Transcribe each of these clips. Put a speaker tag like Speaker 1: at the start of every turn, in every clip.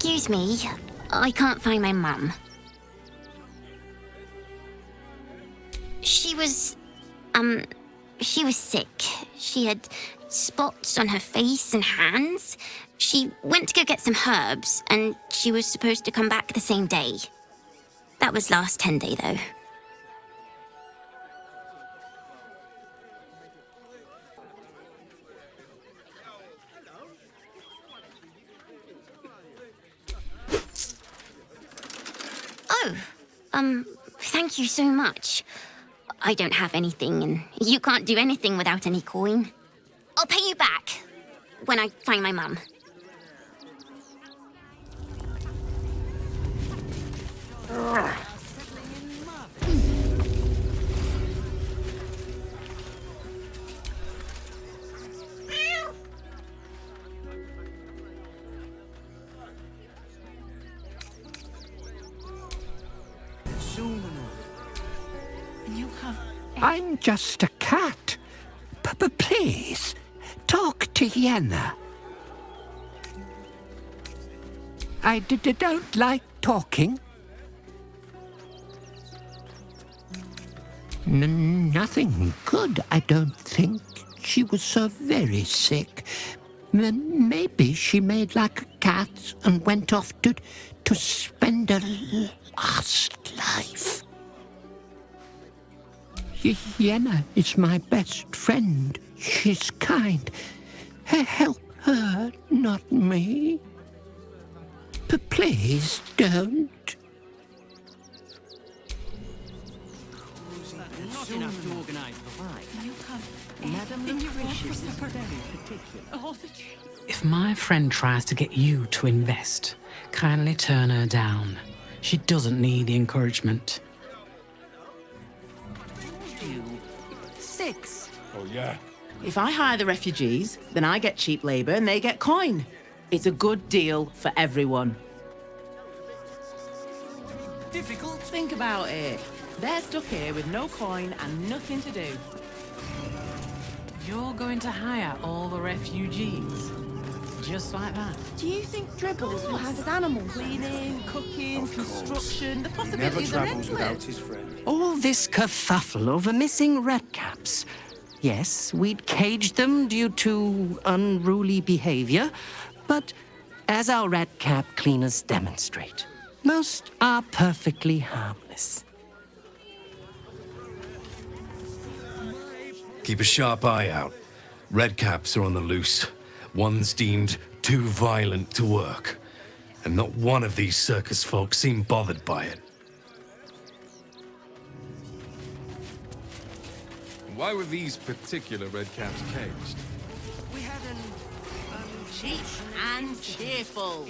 Speaker 1: Excuse me, I can't find my mum. She was sick. She had spots on her face and hands. She went to go get some herbs, and she was supposed to come back the same day. That was last 10-day, though. Oh, thank you so much. I don't have anything, and you can't do anything without any coin. I'll pay you back when I find my mum.
Speaker 2: I'm just a cat. Please, talk to Yenna. I don't like talking. Nothing good, I don't think. She was so very sick. Maybe she made like a cat and went off to spend her last life. Yenna is my best friend. She's kind. Help her, not me. Please don't.
Speaker 3: Not enough to organize the fight. Madam Lucretius is very particular.
Speaker 4: If my friend tries to get you to invest, kindly turn her down. She doesn't need the encouragement.
Speaker 3: 6.
Speaker 5: Oh, yeah.
Speaker 3: If I hire the refugees, then I get cheap labor and they get coin. It's a good deal for everyone. Difficult? Think about it. They're stuck here with no coin and nothing to do.
Speaker 4: You're going to hire all the refugees? Just like that?
Speaker 6: Do you think Dribbles will have his animals?
Speaker 3: Cleaning, cooking, construction, the
Speaker 5: He never
Speaker 3: possibilities are
Speaker 5: travels without
Speaker 3: endless.
Speaker 5: his friend.
Speaker 7: All this kerfuffle over missing redcaps. Yes, we'd caged them due to unruly behavior, but as our redcap cleaners demonstrate, most are perfectly harmless.
Speaker 8: Keep a sharp eye out. Redcaps are on the loose. One's deemed too violent to work. And not one of these circus folk seem bothered by it.
Speaker 5: Why were these particular redcaps caged?
Speaker 3: We had an cheap and cheerful.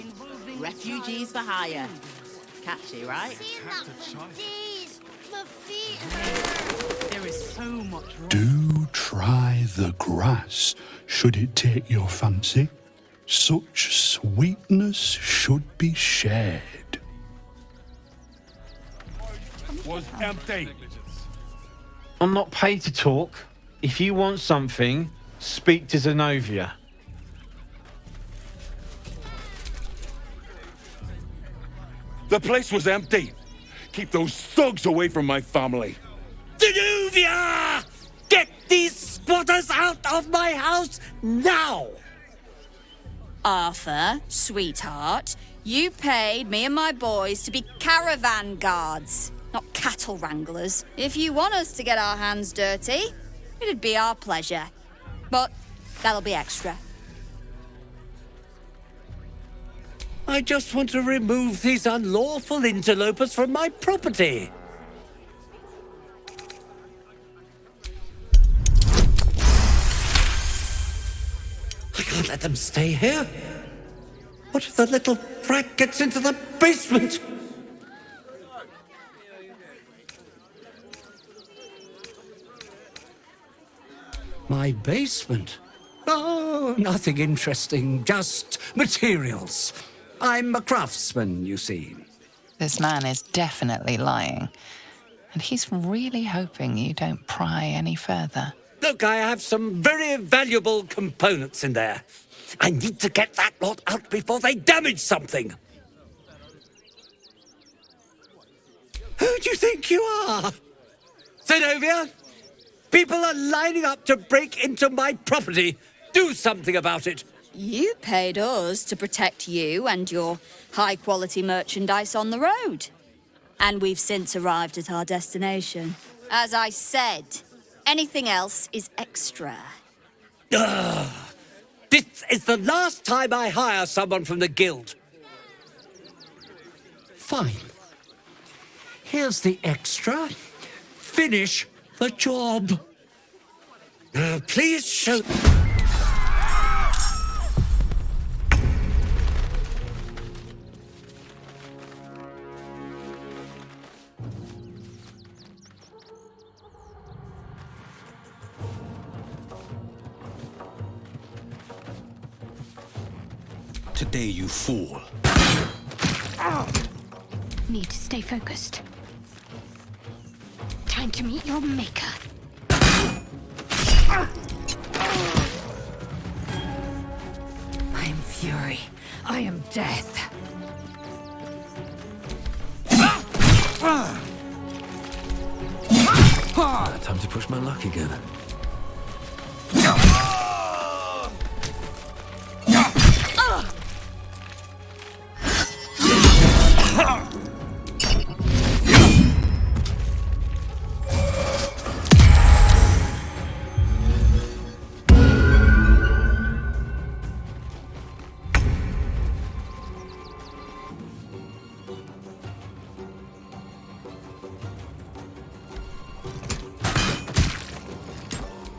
Speaker 3: Refugees for hire. Catchy, right?
Speaker 4: There is so much wrong.
Speaker 9: Do try the grass, should it take your fancy. Such sweetness should be shared.
Speaker 5: Was empty.
Speaker 10: I'm not paid to talk. If you want something, speak to Zenobia.
Speaker 5: The place was empty. Keep those thugs away from my family.
Speaker 11: Denuvia! Get these squatters out of my house now!
Speaker 6: Arthur, sweetheart, you paid me and my boys to be caravan guards, not cattle wranglers. If you want us to get our hands dirty, it'd be our pleasure. But that'll be extra.
Speaker 11: I just want to remove these unlawful interlopers from my property. I can't let them stay here. What if the little brat gets into the basement?
Speaker 2: My basement? Oh, nothing interesting, just materials. I'm a craftsman, you see.
Speaker 12: This man is definitely lying. And he's really hoping you don't pry any further.
Speaker 11: Look, I have some very valuable components in there. I need to get that lot out before they damage something. Who do you think you are? Zenobia? People are lining up to break into my property. Do something about it.
Speaker 6: You paid us to protect you and your high-quality merchandise on the road. And we've since arrived at our destination. As I said, anything else is extra.
Speaker 11: Ugh. This is the last time I hire someone from the guild.
Speaker 2: Fine. Here's the extra. Finish the job.
Speaker 11: Now, please show...
Speaker 13: Today, you fool.
Speaker 1: Need to stay focused. Time to meet your maker.
Speaker 14: I am fury. I am death.
Speaker 13: Time to push my luck again.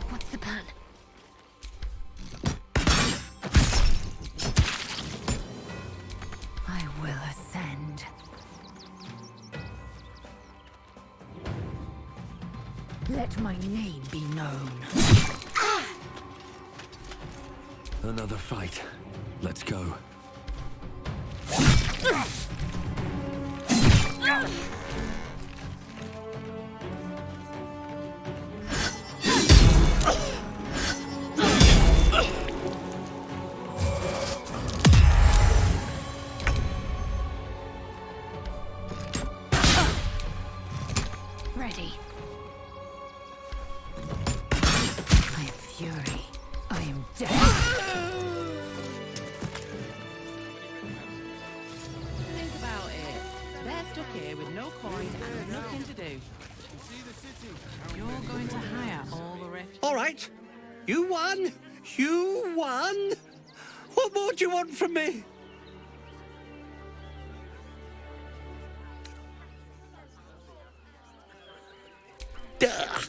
Speaker 1: What's the plan?
Speaker 14: I will ascend. Let my name be known.
Speaker 13: Another fight. Let's go.
Speaker 1: Ready.
Speaker 14: I am fury. I am death.
Speaker 3: Think about it. They're stuck here with no coin and nothing to do. You're going to hire all the refugees.
Speaker 11: All right. You won. You won. What more do you want from me? Duh.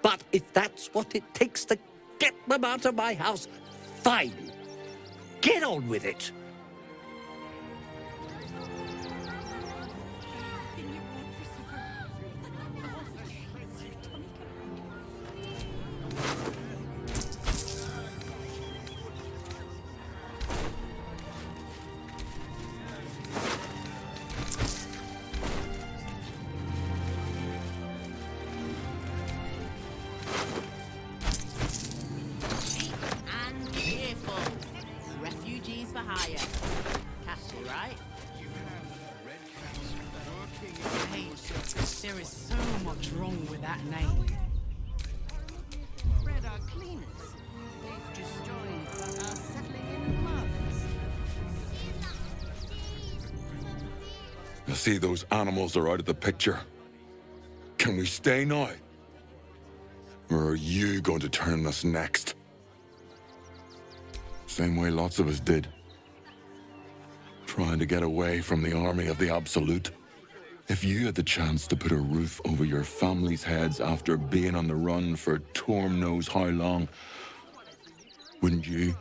Speaker 11: But if that's what it takes to get them out of my house, fine. Get on with it.
Speaker 3: And careful. Refugees for hire. Catchy, right?
Speaker 4: Hey, there is so much wrong with that name.
Speaker 3: Red are cleaners. They've destroyed our settling in marvels.
Speaker 5: You see, those animals are out of the picture. Can we stay now? Or are you going to turn us next? Same way lots of us did. Trying to get away from the army of the Absolute. If you had the chance to put a roof over your family's heads after being on the run for Torm knows how long, wouldn't you?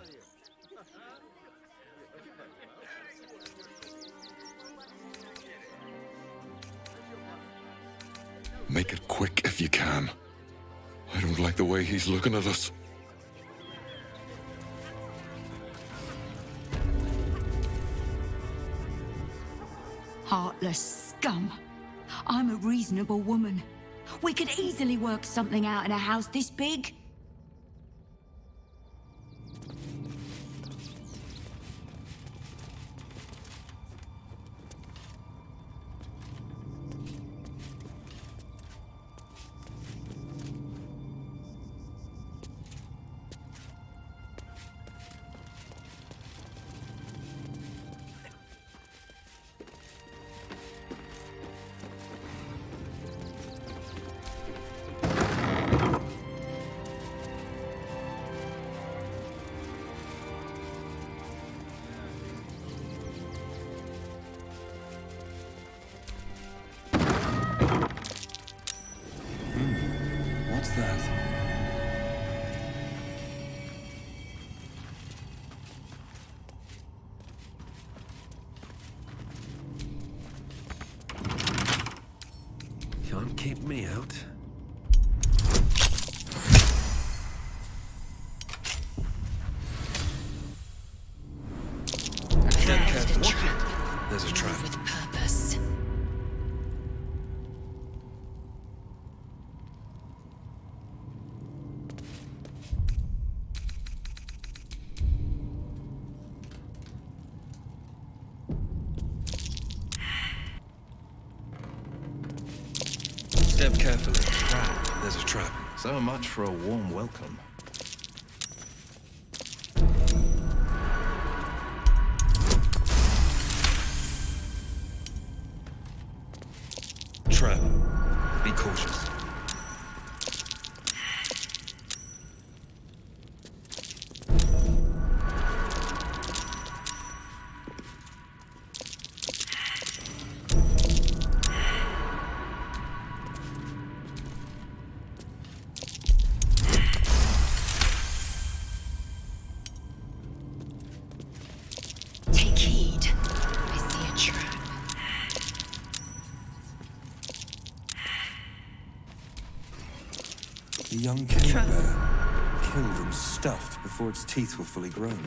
Speaker 5: Make it quick if you can. I don't like the way he's looking at us.
Speaker 14: Heartless scum. I'm a reasonable woman. We could easily work something out in a house this big.
Speaker 13: keep me out. Step carefully. There's a trap.
Speaker 15: With purpose.
Speaker 13: Step carefully. There's a trap.
Speaker 16: So much for a warm welcome.
Speaker 13: Trap. Be cautious.
Speaker 15: Take heed. I see a trap.
Speaker 13: The young cave bear, killed and stuffed before its teeth were fully grown.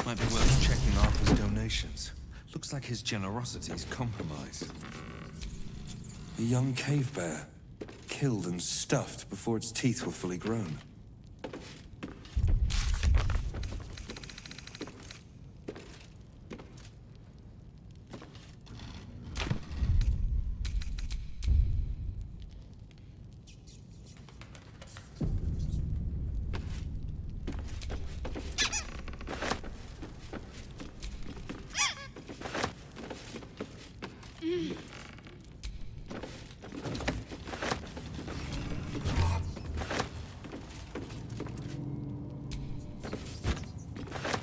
Speaker 16: Might be worth checking Arthur's donations. Looks like his generosity's compromised.
Speaker 13: The young cave bear, killed and stuffed before its teeth were fully grown.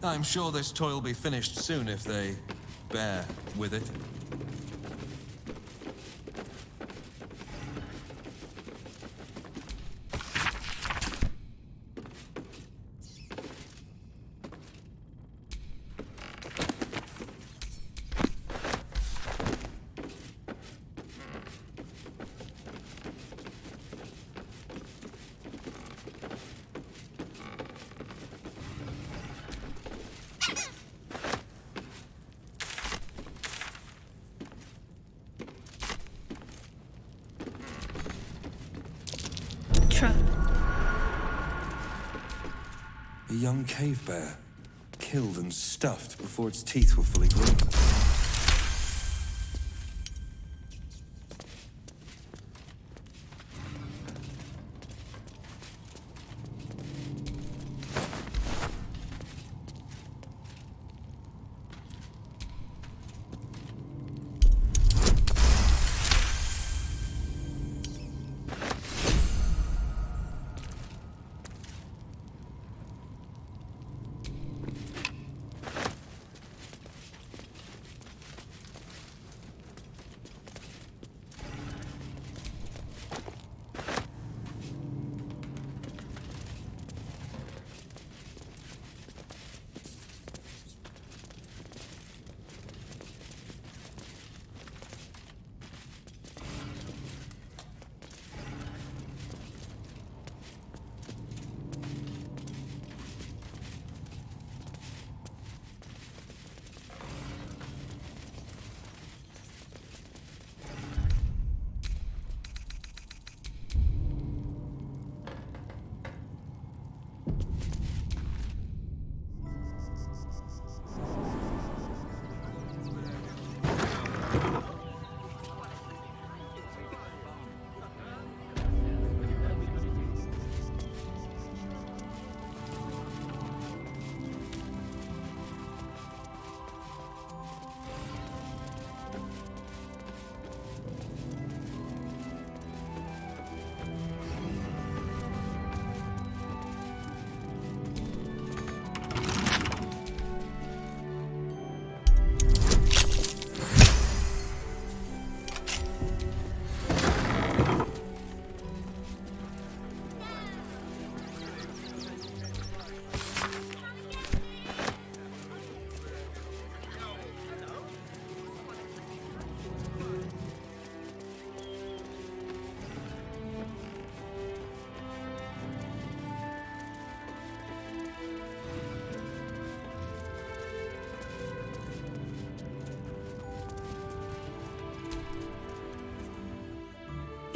Speaker 16: I'm sure this toy will be finished soon if they bear with it. A young cave bear, killed and stuffed before its teeth were fully grown.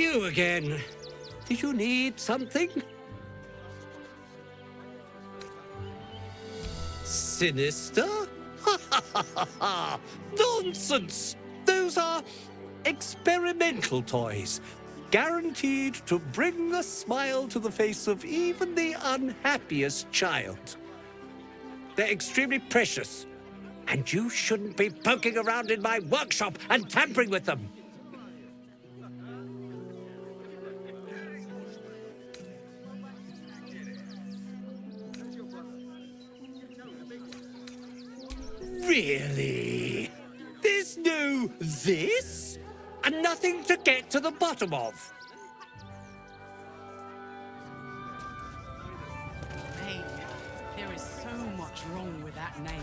Speaker 11: You again. Do you need something? Sinister? Nonsense! Those are experimental toys, guaranteed to bring a smile to the face of even the unhappiest child. They're extremely precious, and you shouldn't be poking around in my workshop and tampering with them. Really? There's no this? And nothing to get to the bottom of?
Speaker 3: Name. There is so much wrong with that name.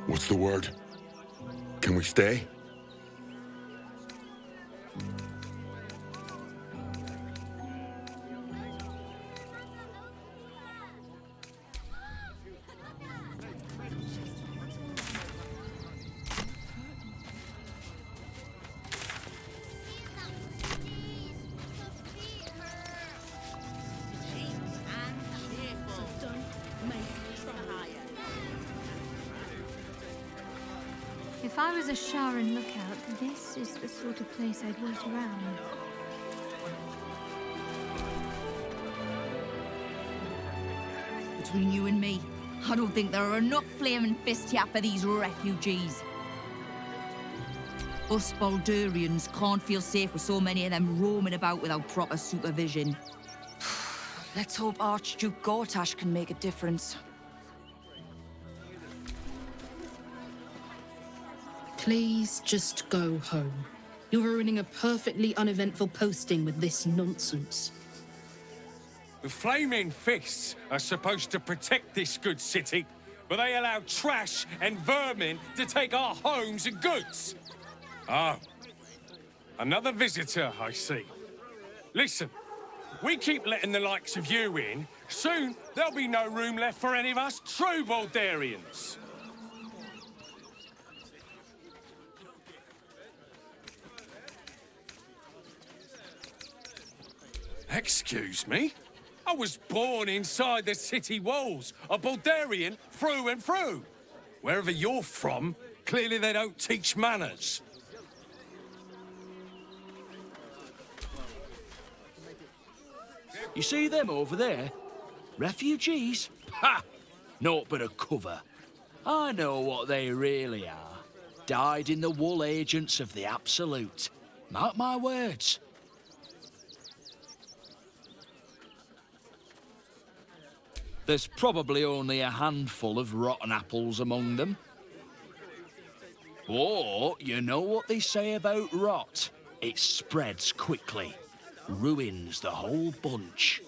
Speaker 5: What's the word? Can we stay?
Speaker 17: If I was a Sharon lookout, this is the sort of place I'd wait around.
Speaker 14: Between you and me, I don't think there are enough flaming fists here for these refugees. Us Baldurians can't feel safe with so many of them roaming about without proper supervision.
Speaker 6: Let's hope Archduke Gortash can make a difference.
Speaker 18: Please just go home. You're ruining a perfectly uneventful posting with this nonsense.
Speaker 19: The Flaming Fists are supposed to protect this good city, but they allow trash and vermin to take our homes and goods. Oh, another visitor, I see. Listen, we keep letting the likes of you in, soon there'll be no room left for any of us true Baldurians. Excuse me? I was born inside the city walls, a Baldurian through and through. Wherever you're from, clearly they don't teach manners.
Speaker 20: You see them over there? Refugees? Ha! Naught but a cover. I know what they really are. Dyed-in-the-wool agents of the Absolute. Mark my words. There's probably only a handful of rotten apples among them. But you know what they say about rot? It spreads quickly. Ruins the whole bunch.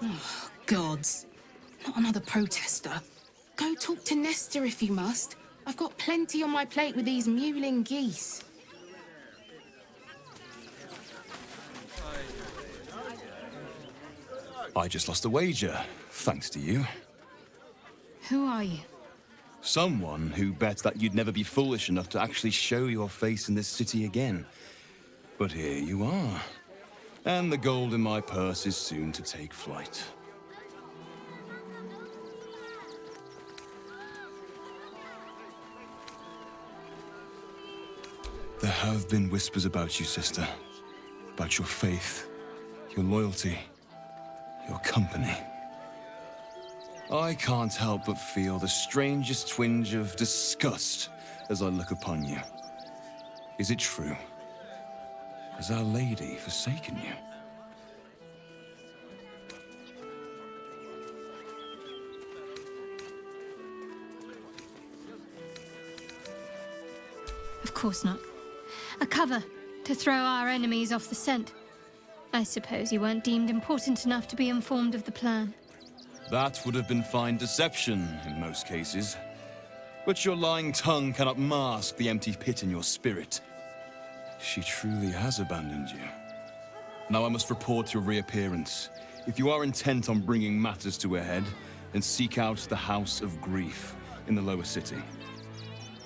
Speaker 18: Oh, gods. Not another protester. Go talk to Nestor if you must. I've got plenty on my plate with these mewling geese.
Speaker 21: I just lost a wager, thanks to you.
Speaker 18: Who are you?
Speaker 21: Someone who bet that you'd never be foolish enough to actually show your face in this city again. But here you are. And the gold in my purse is soon to take flight. There have been whispers about you, sister. About your faith, your loyalty, your company. I can't help but feel the strangest twinge of disgust as I look upon you. Is it true? Has Our Lady forsaken you?
Speaker 17: Of course not. A cover to throw our enemies off the scent. I suppose you weren't deemed important enough to be informed of the plan.
Speaker 21: That would have been fine deception in most cases. But your lying tongue cannot mask the empty pit in your spirit. She truly has abandoned you. Now I must report your reappearance. If you are intent on bringing matters to a head, then seek out the House of Grief in the lower city.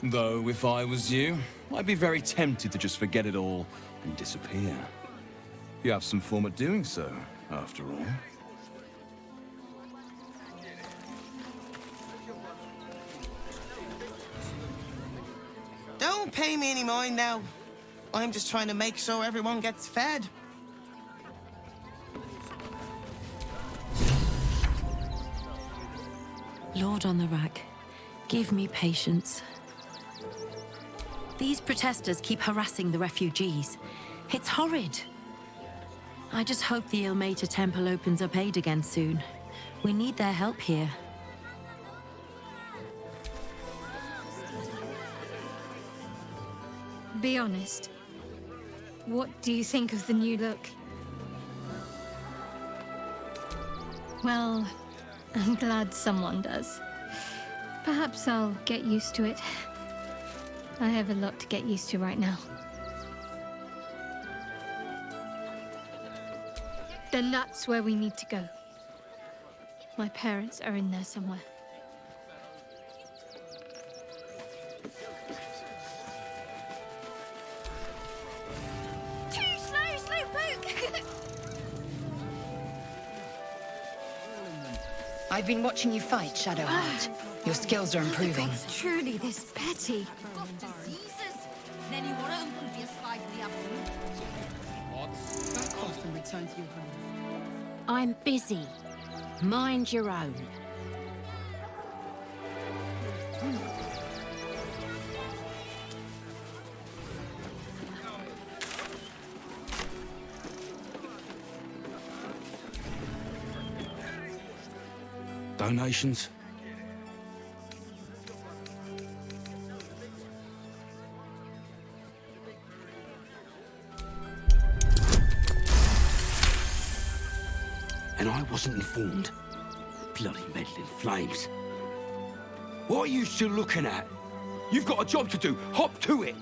Speaker 21: Though, if I was you, I'd be very tempted to just forget it all and disappear. You have some form of doing so, after all.
Speaker 7: Don't pay me any mind now. I'm just trying to make sure everyone gets fed.
Speaker 22: Lord on the rack, give me patience. These protesters keep harassing the refugees. It's horrid. I just hope the Ilmater Temple opens up aid again soon. We need their help here.
Speaker 17: Be honest. What do you think of the new look? Well, I'm glad someone does. Perhaps I'll get used to it. I have a lot to get used to right now. Then that's where we need to go. My parents are in there somewhere.
Speaker 6: Too slow, Slowpoke!
Speaker 15: I've been watching you fight, Shadowheart. Your skills are improving.
Speaker 17: It's truly this petty.
Speaker 6: Then you want to be a spy for the absolute.
Speaker 18: Back off and return to your home.
Speaker 22: I'm busy. Mind your own.
Speaker 20: Donations? And I wasn't informed. Bloody meddling flames. What are you still looking at? You've got a job to do. Hop to it.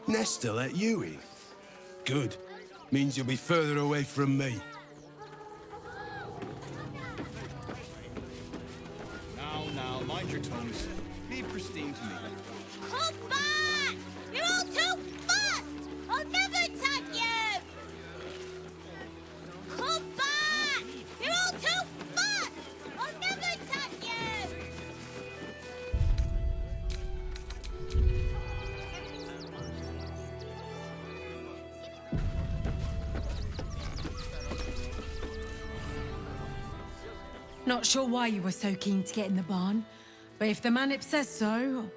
Speaker 23: Nestor let you in? Good. Means you'll be further away from me.
Speaker 21: Now, mind your tongues. Leave Christine to me.
Speaker 6: Come back! You're all too fast! I'll never attack you! Come back! You're all too fast! I'll never attack you!
Speaker 3: Not sure why you were so keen to get in the barn, but if the Manip says so...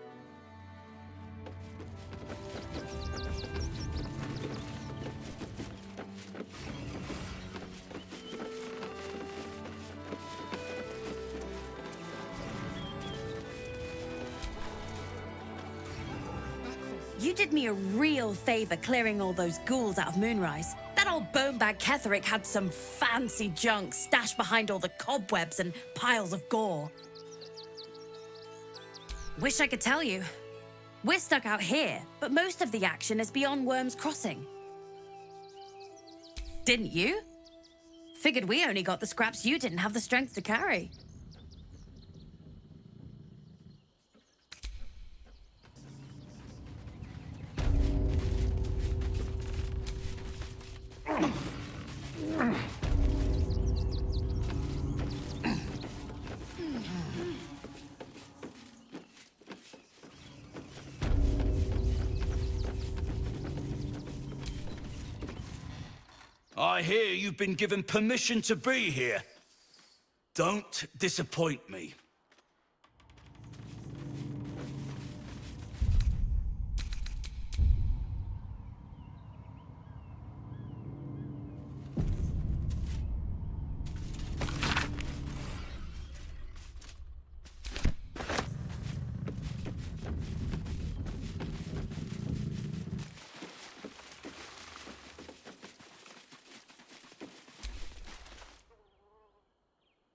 Speaker 24: You did me a real favor clearing all those ghouls out of Moonrise. That old bonebag Ketherick had some fancy junk stashed behind all the cobwebs and piles of gore. Wish I could tell you. We're stuck out here, but most of the action is beyond Worm's Crossing. Didn't you? Figured we only got the scraps you didn't have the strength to carry.
Speaker 20: I hear you've been given permission to be here. Don't disappoint me.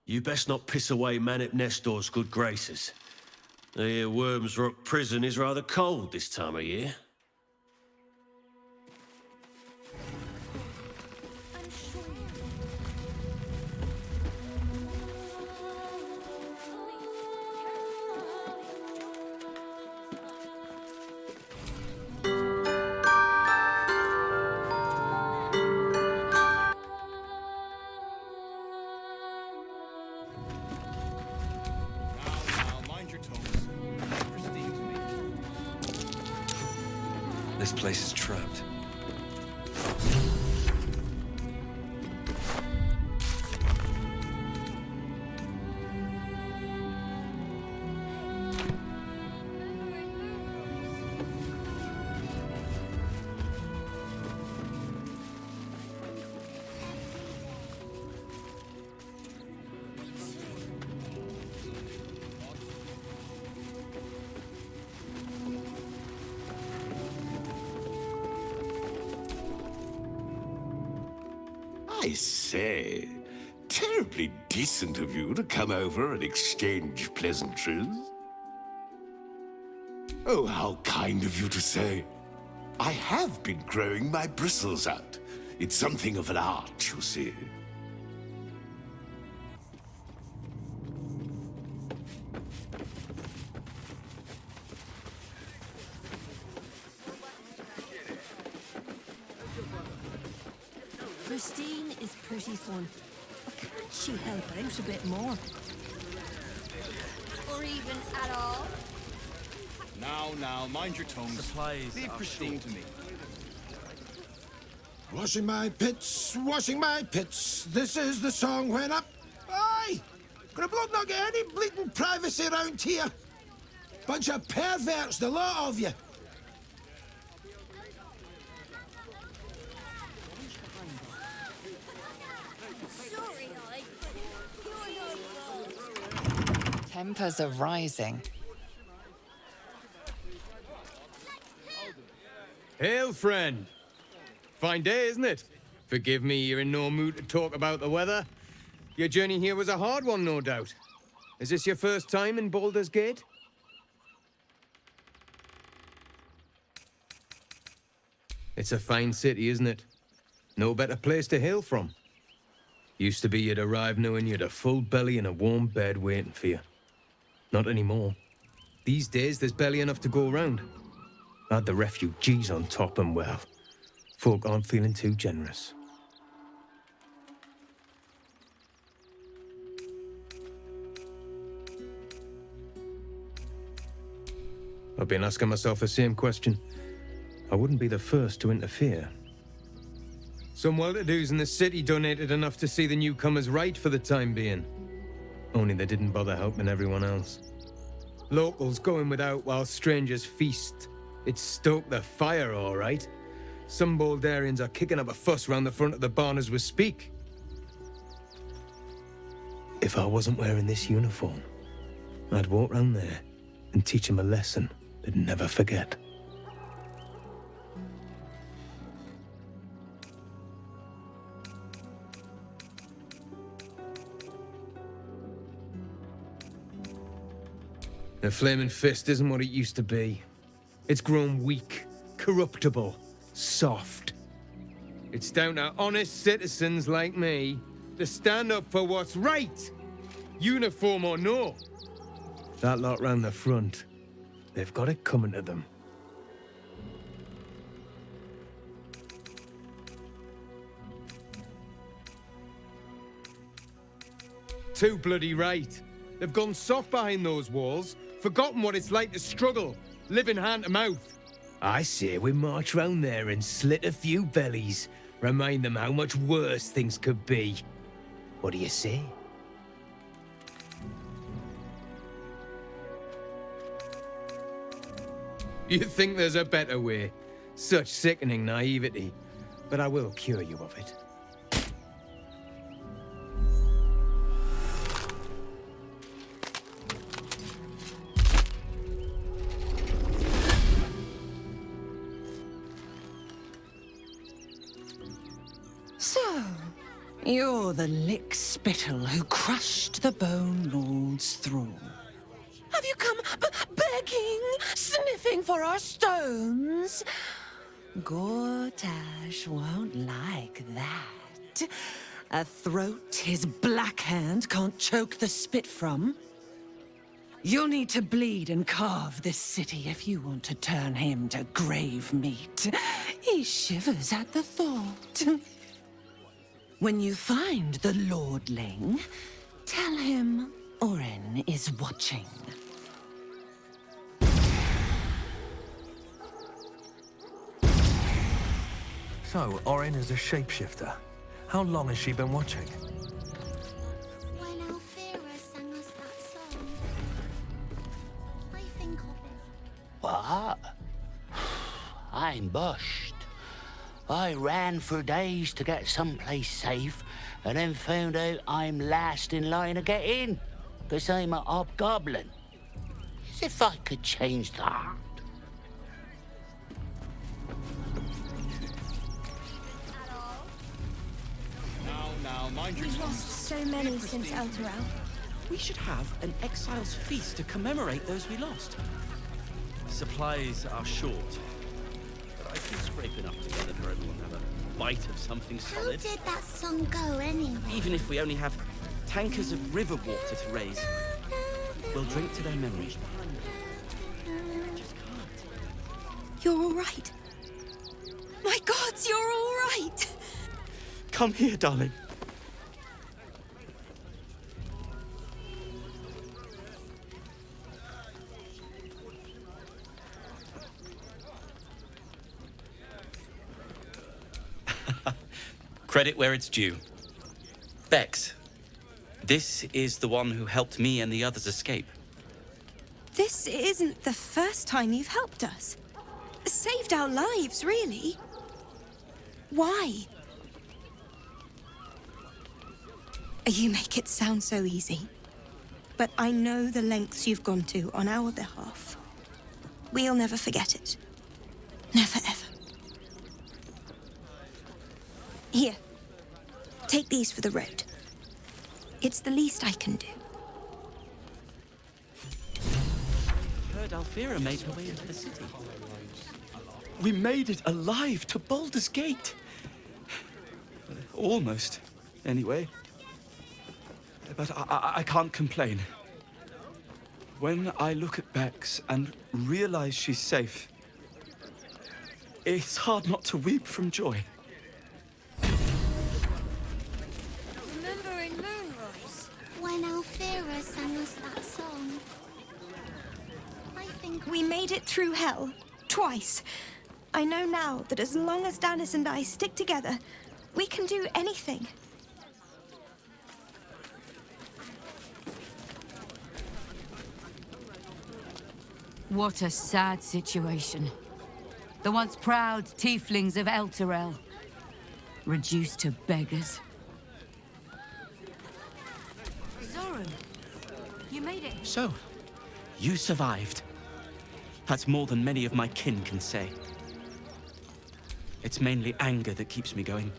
Speaker 25: You best not piss away Manip Nestor's good graces. I hear Worm's Rock Prison is rather cold this time of year.
Speaker 13: This place is trapped.
Speaker 2: I say, terribly decent of you to come over and exchange pleasantries. Oh, how kind of you to say. I have been growing my bristles out. It's something of an art, you see.
Speaker 24: Christine is pretty fun. But can't she help out a bit more?
Speaker 6: Or even at all?
Speaker 21: Now, mind your tongue.
Speaker 20: Supplies
Speaker 21: Leave
Speaker 20: are
Speaker 21: Christine
Speaker 20: short.
Speaker 21: to me.
Speaker 8: Washing my pits, washing my pits. This is the song when up. Aye! Gonna blood not get any bleeding privacy around here. Bunch of perverts, the lot of you.
Speaker 15: Tempers are rising.
Speaker 9: Hail, friend. Fine day, isn't it? Forgive me, you're in no mood to talk about the weather. Your journey here was a hard one, no doubt. Is this your first time in Baldur's Gate? It's a fine city, isn't it? No better place to hail from. Used to be you'd arrive knowing you'd a full belly and a warm bed waiting for you. Not anymore. These days, there's barely enough to go around. Add the refugees on top and, well, folk aren't feeling too generous. I've been asking myself the same question. I wouldn't be the first to interfere. Some well-to-dos in the city donated enough to see the newcomers right for the time being. Only they didn't bother helping everyone else. Locals going without while strangers feast. It stoked the fire, all right. Some Baldarians are kicking up a fuss round the front of the barn as we speak. If I wasn't wearing this uniform, I'd walk round there and teach them a lesson they'd never forget. The Flaming Fist isn't what it used to be. It's grown weak, corruptible, soft. It's down to honest citizens like me to stand up for what's right, uniform or no. That lot round the front, they've got it coming to them. Too bloody right. They've gone soft behind those walls, forgotten what it's like to struggle, living hand to mouth. I say we march round there and slit a few bellies, remind them how much worse things could be. What do you say? You think there's a better way? Such sickening naivety. But I will cure you of it.
Speaker 10: So, you're the lick-spittle who crushed the Bone Lord's thrall. Have you come begging, sniffing for our stones? Gortash won't like that. A throat his black hand can't choke the spit from. You'll need to bleed and carve this city if you want to turn him to grave meat. He shivers at the thought. When you find the Lordling, tell him Orin is watching.
Speaker 1: So, Orin is a shapeshifter. How long has she been watching?
Speaker 4: When Alfira sang us that song, I think of it.
Speaker 11: What? I'm bushed. I ran for days to get someplace safe, and then found out I'm last in line to get in, because I'm a hobgoblin. As if I could change that.
Speaker 12: Now, mind your
Speaker 16: We've
Speaker 12: tongues.
Speaker 16: lost so many since Elturel.
Speaker 26: We should have an exile's feast to commemorate those we lost. Supplies are short, but I can scrape enough together for everyone to have a bite of something
Speaker 4: How
Speaker 26: solid.
Speaker 4: did that song go anyway?
Speaker 26: Even if we only have tankers of river water to raise, we'll drink to their memory.
Speaker 16: You're all right. My gods, you're all right.
Speaker 26: Come here, darling.
Speaker 27: Credit where it's due. Bex, this is the one who helped me and the others escape.
Speaker 16: This isn't the first time you've helped us. Saved our lives, really. Why? You make it sound so easy. But I know the lengths you've gone to on our behalf. We'll never forget it. Never, ever. Here. Take these for the road. It's the least I can do.
Speaker 26: Heard Alfira made her way into the city. We made it alive to Baldur's Gate. Almost, anyway. But I can't complain. When I look at Bex and realize she's safe, it's hard not to weep from joy.
Speaker 4: Remember in Moonrise, when Alfira sang us that song? I think
Speaker 16: we made it through hell. Twice. I know now that as long as Danis and I stick together, we can do anything.
Speaker 14: What a sad situation. The once proud tieflings of Elturel, reduced to beggars.
Speaker 22: Zoran, you made it.
Speaker 26: So, you survived. That's more than many of my kin can say. It's mainly anger that keeps me going.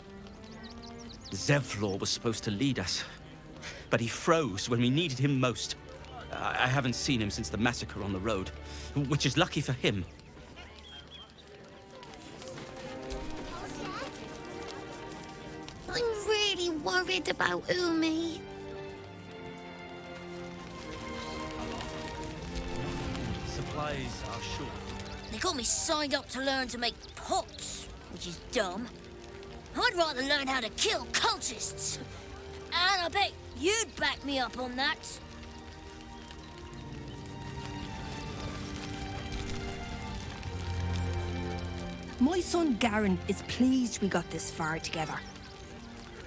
Speaker 26: Zevlor was supposed to lead us, but he froze when we needed him most. I haven't seen him since the massacre on the road, which is lucky for him.
Speaker 4: I'm really worried about Umi.
Speaker 26: Supplies are short.
Speaker 24: They got me signed up to learn to make pots, which is dumb. I'd rather learn how to kill cultists. And I bet you'd back me up on that.
Speaker 16: My son Garen is pleased we got this far together.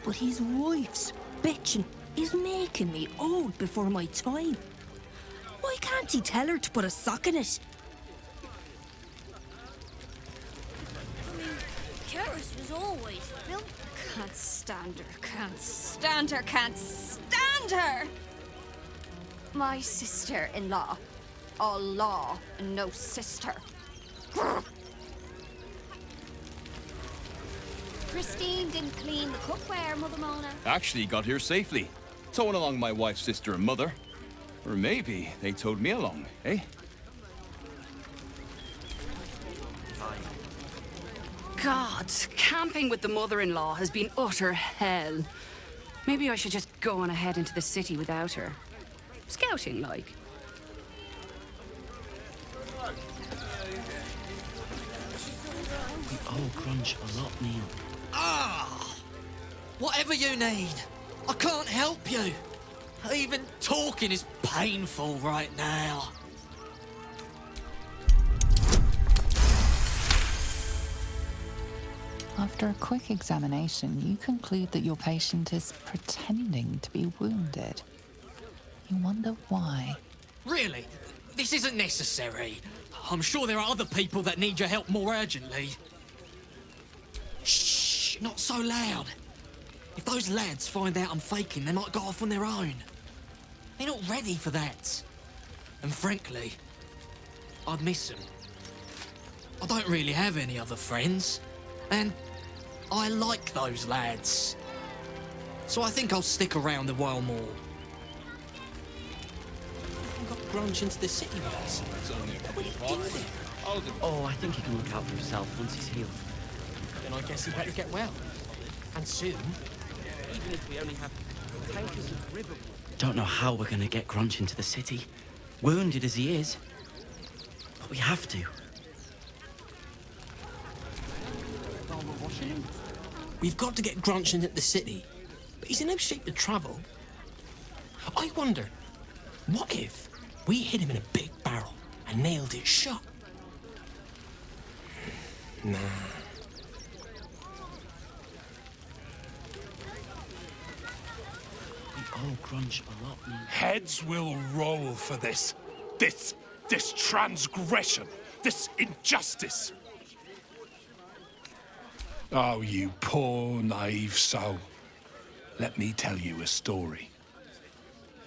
Speaker 16: But his wife's bitching is making me old before my time. Why can't he tell her to put a sock in it?
Speaker 24: I mean, Karis was always...
Speaker 16: Can't stand her, can't stand her, can't stand her! My sister-in-law. All law and no sister.
Speaker 4: Christine didn't clean the cookware, Mother Mona.
Speaker 21: Actually got here safely. Towing along my wife's sister and mother. Or maybe they towed me along, eh?
Speaker 28: God, camping with the mother-in-law has been utter hell. Maybe I should just go on ahead into the city without her. Scouting, like.
Speaker 26: We all crunch a lot, Neil.
Speaker 29: Ah! Whatever you need. I can't help you. Even talking is painful right now.
Speaker 3: After a quick examination, you conclude that your patient is pretending to be wounded. You wonder why.
Speaker 29: Really? This isn't necessary. I'm sure there are other people that need your help more urgently. Shh, not so loud. If those lads find out I'm faking, they might go off on their own. They're not ready for that. And frankly, I'd miss them. I don't really have any other friends, and I like those lads. So I think I'll stick around a while more. I got Grunge into the city with us. What will he do there?
Speaker 26: Oh, I think he can look out for himself once he's healed.
Speaker 29: Then I guess he better get well. And soon.
Speaker 26: Even if we only have tankers of river. Don't know how we're gonna get Grunge into the city, wounded as he is. But we have to.
Speaker 29: We've got to get Grunch into the city, but he's in no shape to travel. I wonder, what if we hid him in a big barrel and nailed it shut? Nah.
Speaker 26: We owe Grunge a lot more.
Speaker 2: Heads will roll for this. This transgression. This injustice. Oh, you poor, naive soul. Let me tell you a story.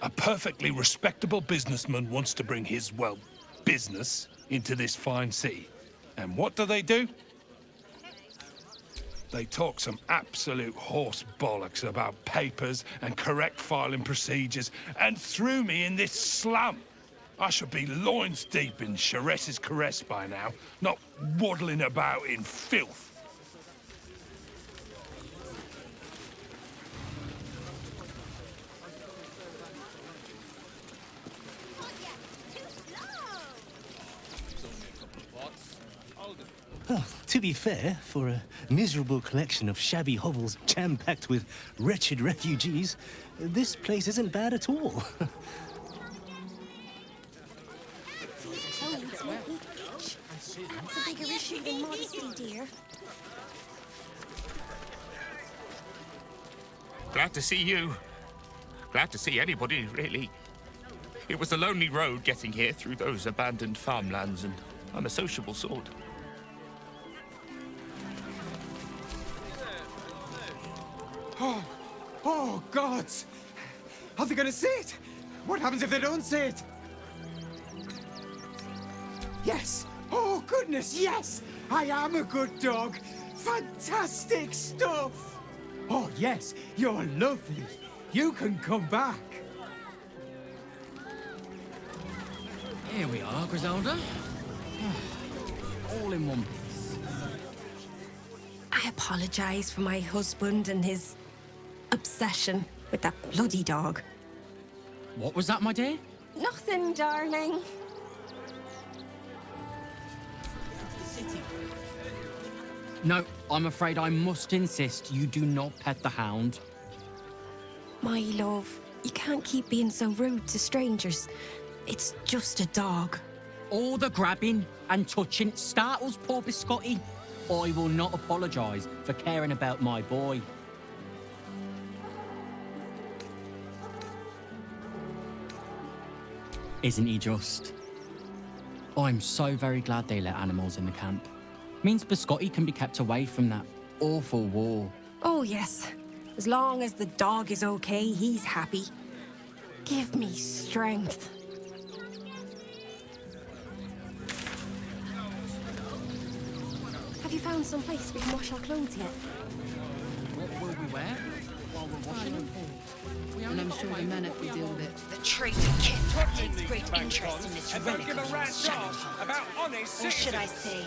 Speaker 2: A perfectly respectable businessman wants to bring his, well, business into this fine city. And what do? They talk some absolute horse bollocks about papers and correct filing procedures and threw me in this slum. I should be loins deep in Sharess's caress by now, not waddling about in filth.
Speaker 5: Oh, to be fair, for a miserable collection of shabby hovels jam-packed with wretched refugees, this place isn't bad at all.
Speaker 4: That's a bigger issue than modesty, dear.
Speaker 7: Glad to see you. Glad to see anybody, really. It was a lonely road getting here through those abandoned farmlands, and I'm a sociable sort.
Speaker 13: Oh, gods! Are they gonna see it? What happens if they don't see it? Yes! Oh, goodness, yes! I am a good dog! Fantastic stuff! Oh, yes, you're lovely. You can come back.
Speaker 29: Here we are, Griselda. All in one piece.
Speaker 16: I apologise for my husband and his obsession with that bloody dog.
Speaker 29: What was that, my dear?
Speaker 16: Nothing, darling.
Speaker 29: No, I'm afraid I must insist you do not pet the hound.
Speaker 16: My love, you can't keep being so rude to strangers. It's just a dog.
Speaker 29: All the grabbing and touching startles poor Biscotti. I will not apologise for caring about my boy. Isn't he just? I'm so very glad they let animals in the camp. Means Biscotti can be kept away from that awful war.
Speaker 16: Oh, yes. As long as the dog is okay, he's happy. Give me strength. Have you found some place we can wash our clothes yet?
Speaker 29: What will we wear while we're washing them?
Speaker 17: And I'm sure the men have to deal with it.
Speaker 15: The traitor Kith takes great interest in this relic of yours, Shadowheart. Or should I say,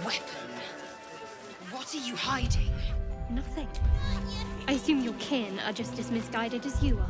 Speaker 15: weapon? What are you hiding?
Speaker 18: Nothing. I assume your kin are just as misguided as you are.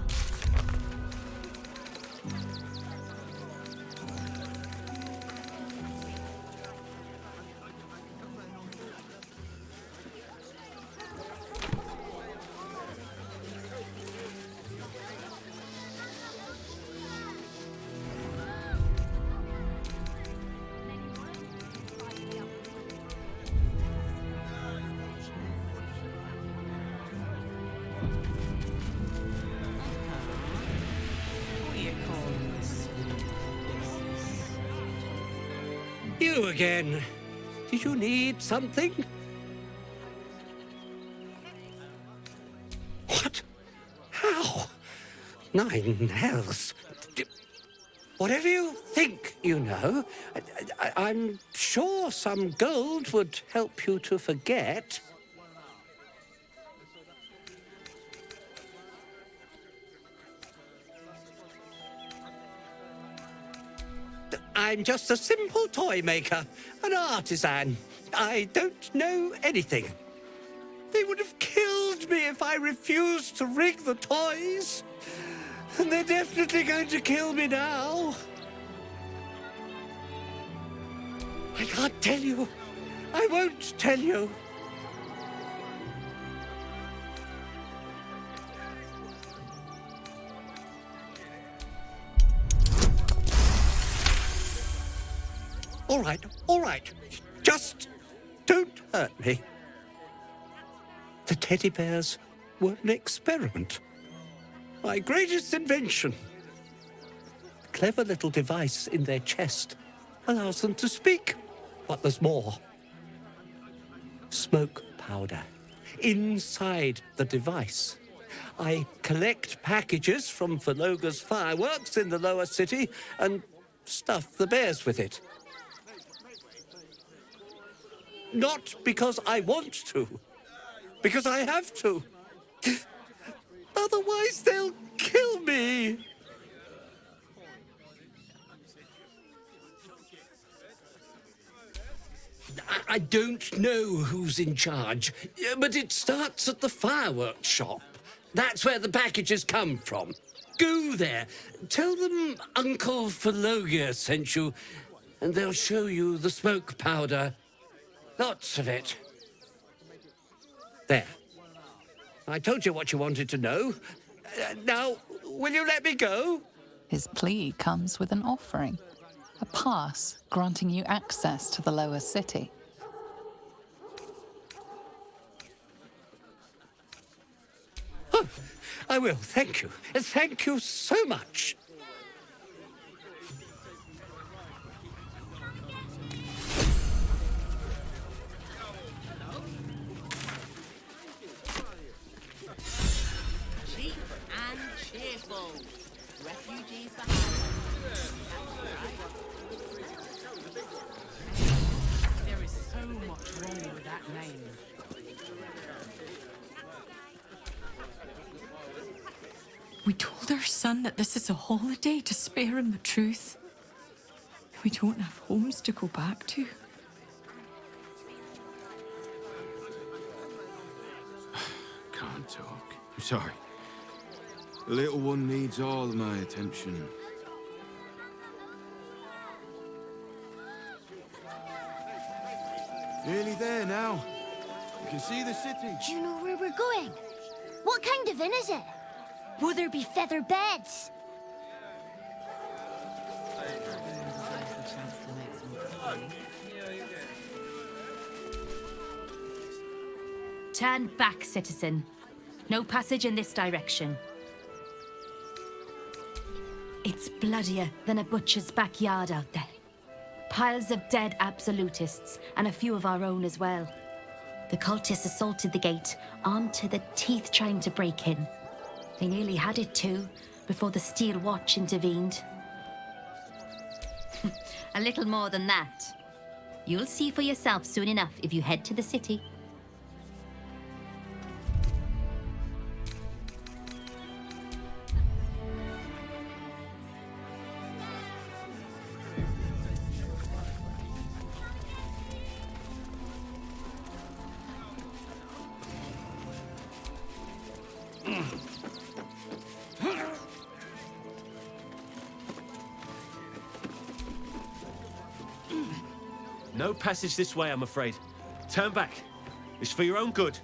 Speaker 1: you again. Did you need something? What? How? Nine hells. Whatever you think you know, I'm sure some gold would help you to forget. I'm just a simple toy maker, an artisan. I don't know anything. They would have killed me if I refused to rig the toys. And they're definitely going to kill me now. I can't tell you. I won't tell you. All right. Just don't hurt me. The teddy bears were an experiment. My greatest invention. A clever little device in their chest allows them to speak. But there's more. Smoke powder inside the device. I collect packages from Vologa's fireworks in the lower city and stuff the bears with it. Not because I want to, because I have to. Otherwise, they'll kill me. I don't know who's in charge, but it starts at the fireworks shop. That's where the packages come from. Go there. Tell them Uncle Vologa sent you, and they'll show you the smoke powder. Lots of it. There. I told you what you wanted to know. Now, will you let me go?
Speaker 3: His plea comes with an offering, a pass granting you access to the lower city.
Speaker 1: Oh, I will, thank you. Thank you so much.
Speaker 11: Cheap and cheerful. Refugees behind.
Speaker 15: There is so much wrong with that name.
Speaker 14: We told our son that this is a holiday to spare him the truth. We don't have homes to go back to.
Speaker 21: Can't talk. I'm sorry. The little one needs all of my attention. Nearly there now. You can see the city.
Speaker 4: Do you know where we're going? What kind of inn is it? Will there be feather beds?
Speaker 6: Turn back, citizen. No passage in this direction. It's bloodier than a butcher's backyard out there. Piles of dead absolutists, and a few of our own as well. The cultists assaulted the gate, armed to the teeth trying to break in. They nearly had it too, before the Steel Watch intervened. A little more than that. You'll see for yourself soon enough if you head to the city.
Speaker 8: No passage this way, I'm afraid. Turn back. It's for your own good.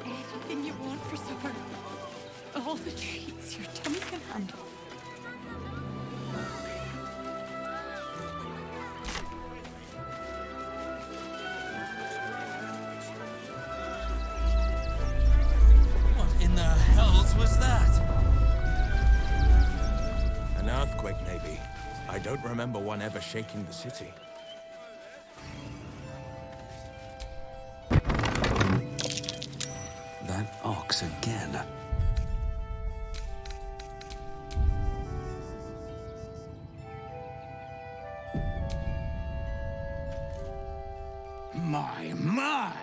Speaker 14: Everything you want for supper. All the treats your tummy can handle.
Speaker 9: don't remember one ever shaking the city.
Speaker 10: That ox again.
Speaker 2: My!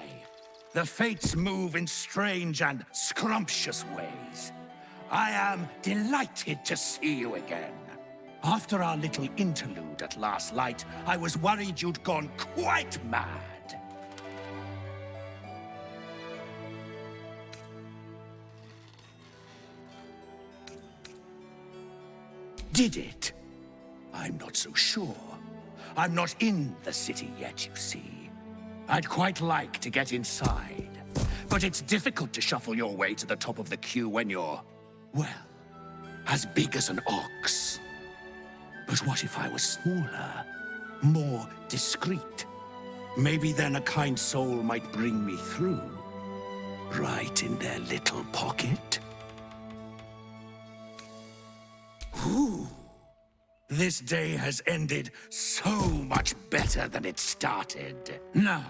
Speaker 2: The fates move in strange and scrumptious ways. I am delighted to see you again. After our little interlude at last light, I was worried you'd gone quite mad. Did it? I'm not so sure. I'm not in the city yet, you see. I'd quite like to get inside, but it's difficult to shuffle your way to the top of the queue when you're, well, as big as an ox. But what if I was smaller, more discreet? Maybe then a kind soul might bring me through, right in their little pocket. Ooh. This day has ended so much better than it started. Now,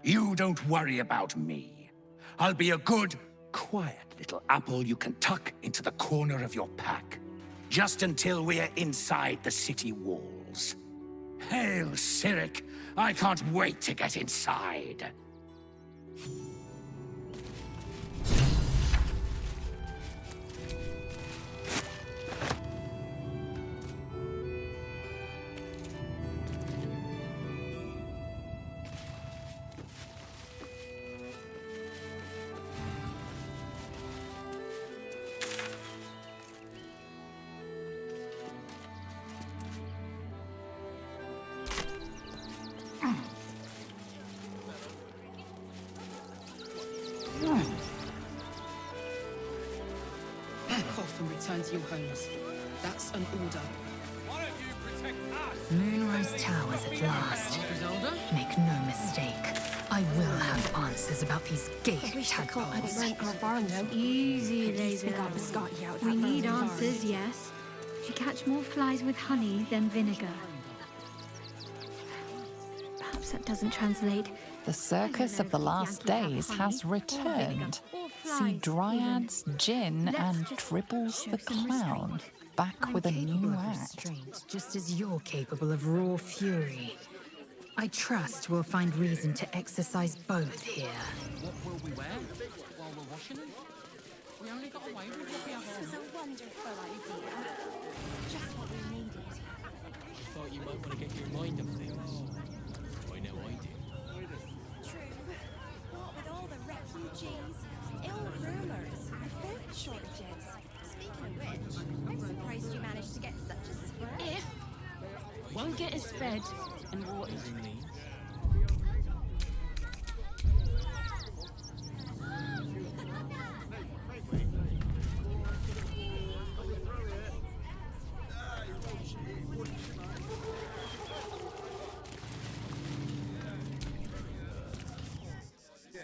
Speaker 2: you don't worry about me. I'll be a good, quiet little apple you can tuck into the corner of your pack, just until we're inside the city walls. Hail, Cyric! I can't wait to get inside.
Speaker 17: Back off and return to your homes. That's an order.
Speaker 12: Moonrise Towers at last. Make no mistake, I will have answers about these gate tadpoles.
Speaker 18: Easy,
Speaker 24: least we got biscotti out
Speaker 18: We
Speaker 24: that
Speaker 18: need
Speaker 24: Rose's
Speaker 18: answers,
Speaker 24: arms.
Speaker 18: yes. She catch more flies with honey than vinegar. Perhaps that doesn't translate.
Speaker 3: The circus of the last days has returned. See Dryads, Jinn, and Dribbles the Clown back with a new act.
Speaker 12: Restraint, just as you're capable of raw fury. I trust we'll find reason to exercise both here.
Speaker 17: What will we wear while we're washing it? We only got away with what we have
Speaker 4: This was a wonderful idea. Just what we needed.
Speaker 17: I thought you might want to get your mind off things. I know I did.
Speaker 4: True. What with all the refugees, ill rumors, the food shortages. Speaking of which, I'm surprised you managed to get such a spread.
Speaker 15: If won't get us fed and watered.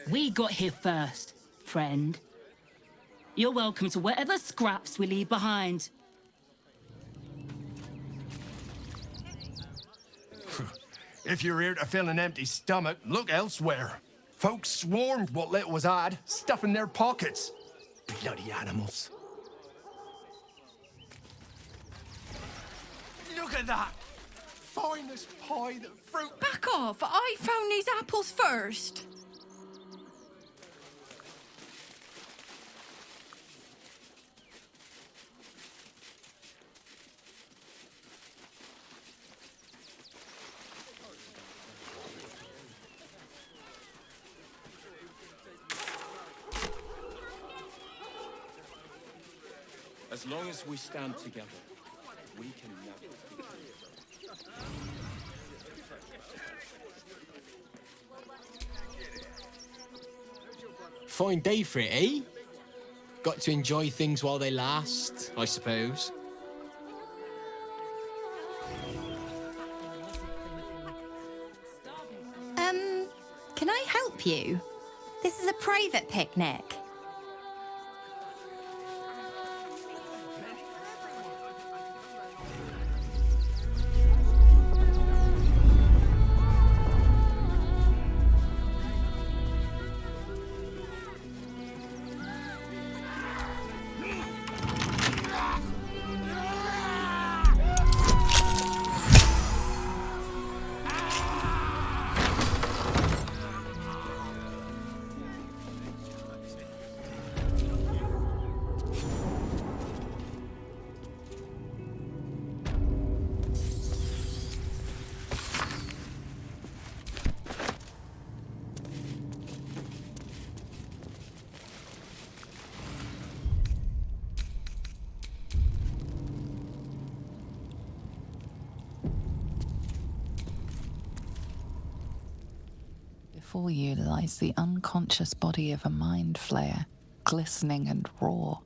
Speaker 15: We got here first, friend. You're welcome to whatever scraps we leave behind.
Speaker 9: If you're here to fill an empty stomach, look elsewhere. Folks swarmed what little was had, stuffing their pockets. Bloody animals. Look at that! Finest pie that fruit...
Speaker 14: Back off! I found these apples first.
Speaker 9: As long as we stand together, we can never be
Speaker 19: Fine day for it, eh? Got to enjoy things while they last, I suppose.
Speaker 24: Can I help you? This is a private picnic.
Speaker 3: Before you lies the unconscious body of a mind flayer, glistening and raw.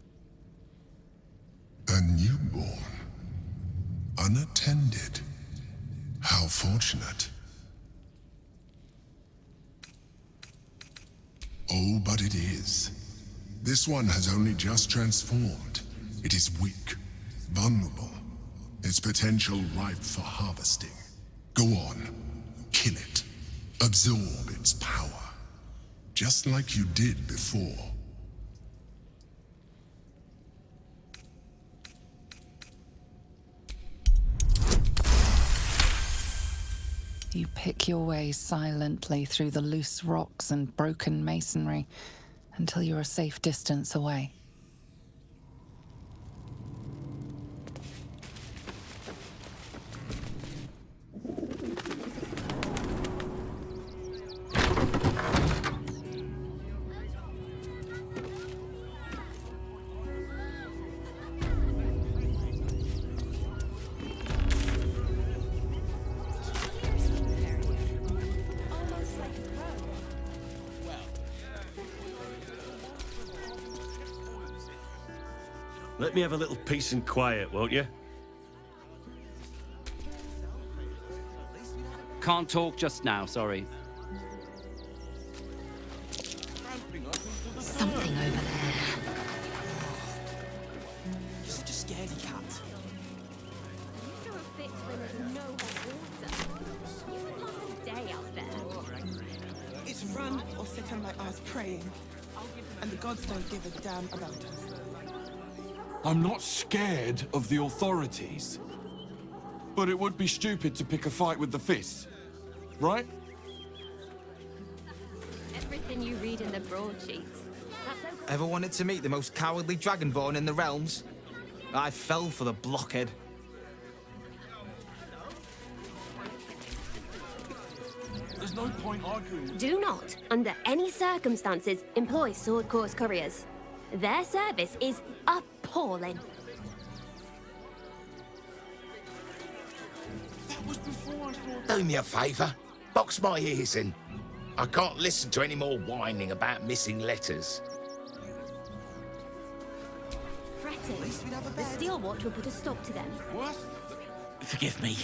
Speaker 5: A newborn. Unattended. How fortunate. Oh, but it is. This one has only just transformed. It is weak, vulnerable. Its potential ripe for harvesting. Go on, kill it. Absorb its power. Just like you did before.
Speaker 3: You pick your way silently through the loose rocks and broken masonry until you're a safe distance away.
Speaker 8: Let me have a little peace and quiet, won't you?
Speaker 17: Can't talk just now, sorry.
Speaker 12: Something over there.
Speaker 13: You're such a scaredy cat.
Speaker 4: You throw a fit when there's no hot water. You could last a day out there.
Speaker 7: It's run or sit on my ass praying. And the gods don't give a damn about us.
Speaker 20: I'm not scared of the authorities. But it would be stupid to pick a fight with the fists, right?
Speaker 4: Everything you read in the broadsheets.
Speaker 22: Ever wanted to meet the most cowardly dragonborn in the realms? I fell for the blockhead.
Speaker 20: There's no point arguing.
Speaker 23: Do not, under any circumstances, employ Sword Course couriers. Their service is appalling.
Speaker 25: Do me a favour. Box my ears in. I can't listen to any more whining about missing letters.
Speaker 23: Fretting. The Steelwatch will put a stop to them.
Speaker 20: What?
Speaker 26: Forgive me,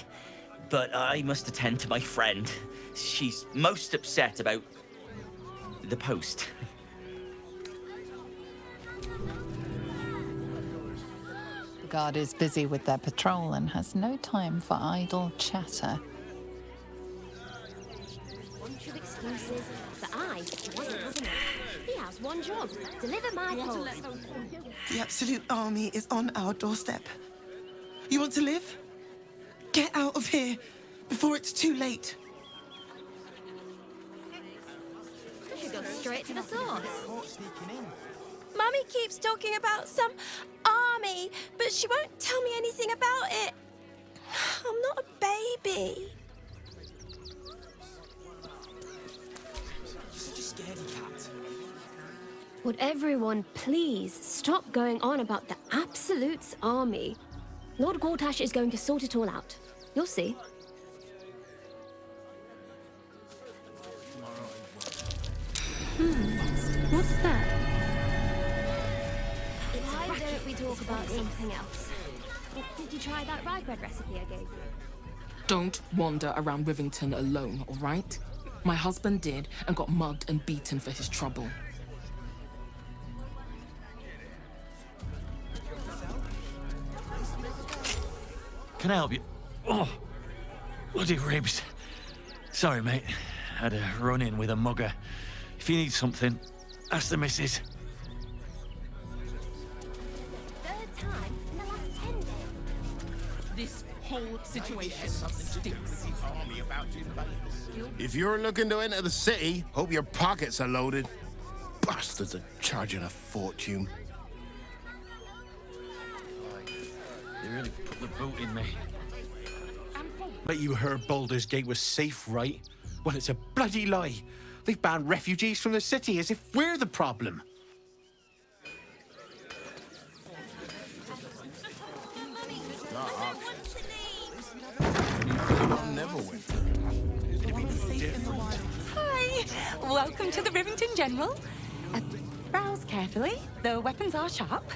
Speaker 26: but I must attend to my friend. She's most upset about the post.
Speaker 3: The guard is busy with their patrol and has no time for idle chatter.
Speaker 23: Bunch of excuses, but I wasn't having it. He has one job: deliver my post.
Speaker 7: The Absolute Army is on our doorstep. You want to live? Get out of here before it's too late.
Speaker 23: You should go straight to the source.
Speaker 4: Mummy keeps talking about some army, but she won't tell me anything about it. I'm not a baby.
Speaker 13: You're such a scaredy cat.
Speaker 23: Would everyone please stop going on about the Absolute's army? Lord Gortash is going to sort it all out. You'll see. What's that? Why don't we talk about something else? Did you try that rye bread recipe I gave you?
Speaker 27: Don't wander around Rivington alone, all right? My husband did and got mugged and beaten for his trouble.
Speaker 8: Can I help you? Oh, bloody ribs. Sorry, mate. Had a run-in with a mugger. If you need something, ask the missus.
Speaker 23: Third time in the last 10 days.
Speaker 27: This whole situation stinks.
Speaker 28: If you're looking to enter the city, hope your pockets are loaded. Bastards are charging a fortune.
Speaker 8: They really put the boot in me.
Speaker 11: Bet you heard Baldur's Gate was safe, right? Well, it's a bloody lie. They've banned refugees from the city as if we're the problem.
Speaker 7: Hi!
Speaker 1: Welcome to the Rivington General. Browse carefully. The weapons are sharp.